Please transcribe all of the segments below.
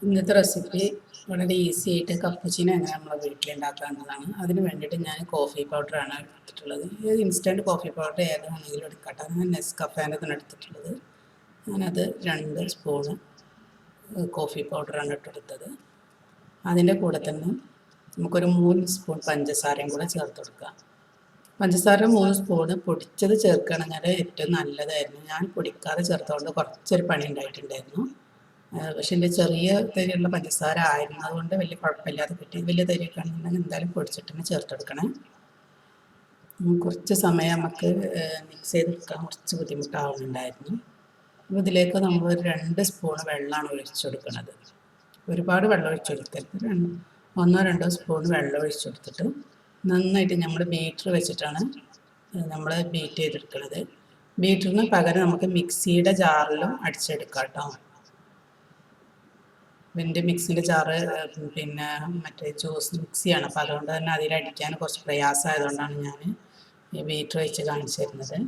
ഇന്നത്തെ റെസിപ്പി വളരെ ഈസി ആയിട്ട് കപ്പുച്ചിനോ എങ്ങനെ നമ്മളെ വീട്ടിലുണ്ടാക്കാവുന്നതാണ്. അതിന് വേണ്ടിയിട്ട് ഞാൻ കോഫി പൗഡറാണ് എടുത്തിട്ടുള്ളത്. ഇത് ഇൻസ്റ്റൻറ്റ് കോഫി പൗഡർ ഏതാണെങ്കിലും എടുക്കട്ടെ. അത് ഞാൻ നെസ്കഫേൻ്റെതാണ് എടുത്തിട്ടുള്ളത്. ഞാനത് 2 സ്പൂണ് കോഫി പൗഡറാണ് ഇട്ടെടുത്തത്. അതിൻ്റെ കൂടെ തന്നെ നമുക്കൊരു 3 സ്പൂൺ പഞ്ചസാരയും കൂടെ ചേർത്ത് കൊടുക്കാം. പഞ്ചസാര 3 സ്പൂണ് പൊടിച്ചത് ചേർക്കുകയാണെങ്കിൽ ഏറ്റവും നല്ലതായിരുന്നു. ഞാൻ പൊടിക്കാതെ ചേർത്തുകൊണ്ട് കുറച്ചൊരു പണി ഉണ്ടായിട്ടുണ്ടായിരുന്നു. പക്ഷേ എൻ്റെ ചെറിയ തരിയുള്ള പഞ്ചസാര ആയിരുന്നതുകൊണ്ട് വലിയ കുഴപ്പമില്ലാതെ കിട്ടി. വലിയ തരിയൊക്കെ ആണെന്നുണ്ടെങ്കിൽ എന്തായാലും പൊടിച്ചിട്ട് തന്നെ ചേർത്തെടുക്കണം. കുറച്ച് സമയം നമുക്ക് മിക്സ് ചെയ്തെടുക്കാൻ കുറച്ച് ബുദ്ധിമുട്ടാവുന്നുണ്ടായിരുന്നു. അപ്പോൾ ഇതിലേക്ക് നമ്മൾ ഒരു 2 സ്പൂണ് വെള്ളമാണ് ഒഴിച്ചു കൊടുക്കുന്നത്. ഒരുപാട് വെള്ളം ഒഴിച്ചു കൊടുക്കരുത്. 1-2 സ്പൂൺ വെള്ളം ഒഴിച്ചു കൊടുത്തിട്ട് നന്നായിട്ട് നമ്മൾ ബീറ്റർ വെച്ചിട്ടാണ് നമ്മൾ ബീറ്റ് ചെയ്തെടുക്കുന്നത്. ബീറ്ററിന് പകരം നമുക്ക് മിക്സിയുടെ ജാറിലും അടിച്ചെടുക്കാം കേട്ടോ. ഇതിൻ്റെ മിക്സിൻ്റെ ജാറ് പിന്നെ മറ്റേ ജ്യൂസ് മിക്സിയാണ്. അപ്പോൾ അതുകൊണ്ട് തന്നെ അതിലടിക്കാൻ കുറച്ച് പ്രയാസമായതുകൊണ്ടാണ് ഞാൻ ഈ ബീറ്റർ വെച്ച് കാണിച്ചു തരുന്നത്.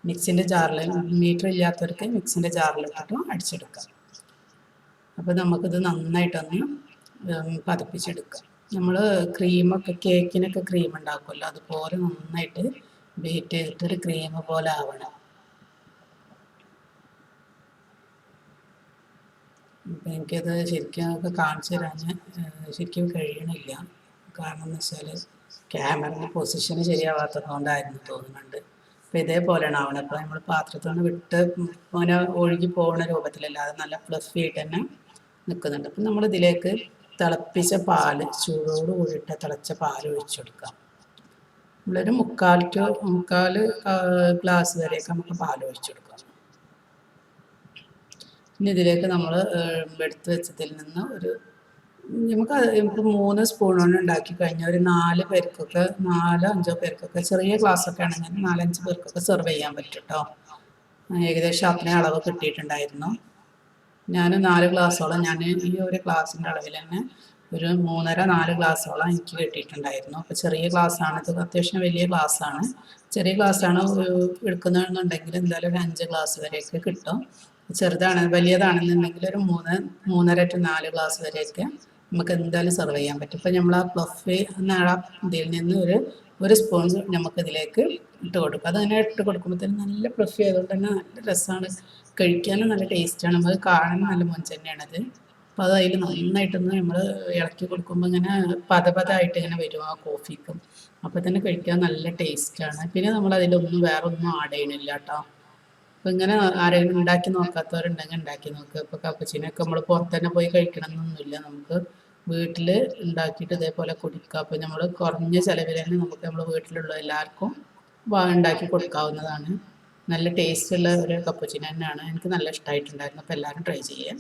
മിക്സിൻ്റെ ജാറിൽ ബീറ്റർ ഇല്ലാത്തവർക്ക് മിക്സിൻ്റെ ജാറിലിട്ടിട്ട് അടിച്ചെടുക്കാം. അപ്പോൾ നമുക്കിത് നന്നായിട്ടൊന്ന് പതപ്പിച്ചെടുക്കാം. നമ്മൾ ക്രീമൊക്കെ കേക്കിനൊക്കെ ക്രീം ഉണ്ടാക്കുമല്ലോ, അതുപോലെ നന്നായിട്ട് ബീറ്റ് ചെയ്തിട്ടൊരു ക്രീം പോലെ ആവണം. അപ്പം എനിക്കത് ശരിക്കും ഒക്കെ കാണിച്ചു തരാൻ ശരിക്കും കഴിയണില്ല. കാരണം എന്ന് വെച്ചാൽ ക്യാമറയുടെ പൊസിഷൻ ശരിയാവാത്തത് കൊണ്ടായിരുന്നു തോന്നുന്നുണ്ട്. അപ്പോൾ ഇതേപോലെയാണ് ആവണം. അപ്പോൾ നമ്മൾ പാത്രത്തിൽ നിന്ന് വിട്ട് അങ്ങനെ ഒഴുകി പോകുന്ന രൂപത്തിലല്ലാതെ നല്ല ഫ്ലഫി ആയിട്ട് തന്നെ നിൽക്കുന്നുണ്ട്. അപ്പം നമ്മളിതിലേക്ക് തിളപ്പിച്ച പാല്, ചൂടോട് കൂടിയിട്ട് തിളച്ച പാൽ ഒഴിച്ചു കൊടുക്കാം. നമ്മളൊരു 3/4 ഗ്ലാസ് വരെയൊക്കെ നമുക്ക് പാൽ ഒഴിച്ചു കൊടുക്കാം. ഇനി ഇതിലേക്ക് നമ്മൾ എടുത്ത് വെച്ചതിൽ നിന്ന് നമുക്ക് 3 സ്പൂണോണ്ട് ഉണ്ടാക്കി കഴിഞ്ഞാൽ ഒരു 4 പേർക്കൊക്കെ 4-5 പേർക്കൊക്കെ, ചെറിയ ഗ്ലാസ്സൊക്കെ ആണെങ്കിൽ 4-5 പേർക്കൊക്കെ സെർവ് ചെയ്യാൻ പറ്റും കേട്ടോ. ഏകദേശം അത്രയും അളവ് കിട്ടിയിട്ടുണ്ടായിരുന്നു. ഞാൻ 4 ഗ്ലാസ്സോളം, ഞാൻ ഈ ഒരു ഗ്ലാസിൻ്റെ അളവിൽ തന്നെ ഒരു 3.5-4 ഗ്ലാസ്സോളം എനിക്ക് കിട്ടിയിട്ടുണ്ടായിരുന്നു. അപ്പോൾ ചെറിയ ഗ്ലാസ്സാണ് ഇത്, അത്യാവശ്യം വലിയ ഗ്ലാസ്സാണ്. ചെറിയ ഗ്ലാസ്സാണ് എടുക്കുന്നതെന്നുണ്ടെങ്കിൽ എന്തായാലും ഒരു 5 ഗ്ലാസ് വരെയൊക്കെ കിട്ടും. വലിയതാണെന്നുണ്ടെങ്കിൽ ഒരു 3-3.5-4 ഗ്ലാസ് വരെയൊക്കെ നമുക്ക് എന്തായാലും സെർവ് ചെയ്യാൻ പറ്റും. ഇപ്പം നമ്മൾ ആ ഫ്ലഫി ഇതിൽ നിന്ന് ഒരു സ്പൂൺ നമുക്കിതിലേക്ക് ഇട്ട് കൊടുക്കും. അതങ്ങനെ ഇട്ട് കൊടുക്കുമ്പോഴത്തേനും നല്ല ഫ്ലഫി ആയതുകൊണ്ട് തന്നെ നല്ല രസമാണ്, കഴിക്കാനും നല്ല ടേസ്റ്റാണ്. നമുക്ക് കാണാൻ നല്ല മൊഞ്ച് തന്നെയാണത്. അപ്പോൾ അത് അതിൽ നന്നായിട്ടൊന്ന് നമ്മൾ ഇളക്കി കൊടുക്കുമ്പോൾ ഇങ്ങനെ പതപതായിട്ട് ഇങ്ങനെ വരും ആ കോഫിക്കും. അപ്പോൾ തന്നെ കഴിക്കാൻ നല്ല ടേസ്റ്റാണ്. പിന്നെ നമ്മൾ അതിലൊന്നും വേറെ ഒന്നും ആഡ് ചെയ്യണില്ല കേട്ടോ. അപ്പോൾ ഇങ്ങനെ ആരെങ്കിലും ഉണ്ടാക്കി നോക്കാത്തവരുണ്ടെങ്കിൽ ഉണ്ടാക്കി നോക്കുക. ഇപ്പോൾ കപ്പുച്ചിനൊക്കെ നമ്മൾ പുറത്ത് തന്നെ പോയി കഴിക്കണമെന്നൊന്നുമില്ല, നമുക്ക് വീട്ടിൽ ഉണ്ടാക്കിയിട്ട് ഇതേപോലെ കുടിക്കുക. അപ്പോൾ നമ്മൾ കുറഞ്ഞ ചിലവിൽ തന്നെ നമുക്ക് നമ്മൾ വീട്ടിലുള്ള എല്ലാവർക്കും ഉണ്ടാക്കി കൊടുക്കാവുന്നതാണ്. നല്ല ടേസ്റ്റുള്ള ഒരു കപ്പുച്ചിനോ തന്നെയാണ്. എനിക്ക് നല്ല ഇഷ്ടമായിട്ടുണ്ടായിരുന്നു. അപ്പോൾ എല്ലാവരും ട്രൈ ചെയ്യാം.